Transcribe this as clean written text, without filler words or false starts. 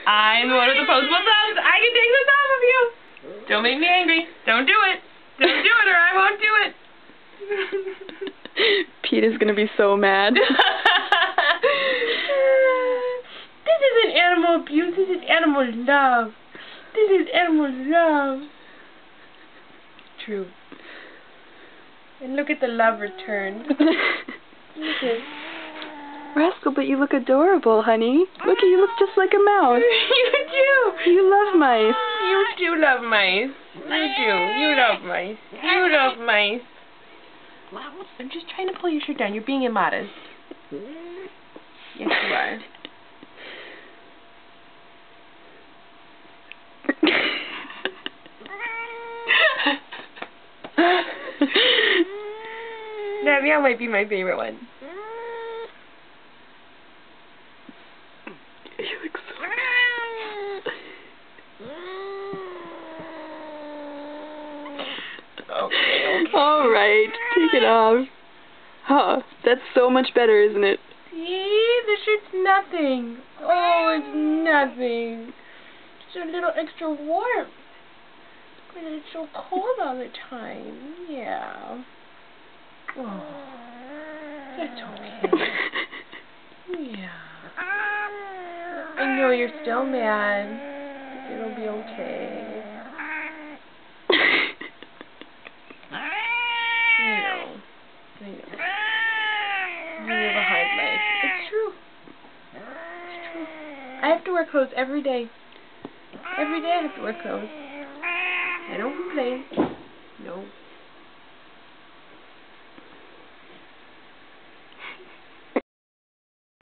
I'm the one with the opposable thumbs. I can take this off of you. Don't make me angry. Don't do it. Don't do it or I won't do it. Pete is going to be so mad. This isn't animal abuse. This is animal love. This is animal love. True. And look at the love returned. Look at Rascal, but you look adorable, honey. Look, you look just like a mouse. You do. You love mice. You do love mice. You do. You love mice. You love mice. I'm just trying to pull your shirt down. You're being immodest. Yes, you are. That meow might be my favorite one. You look so Okay. Alright, take it off. Huh, that's so much better, isn't it? See? The shirt's nothing. Oh, it's nothing. Just a little extra warmth. Because it's so cold all the time. Yeah. Oh, that's okay. Yeah. I know you're still mad. It'll be okay. I know. You live a hard life. It's true. It's true. I have to wear clothes every day. Every day I have to wear clothes. I don't complain. No.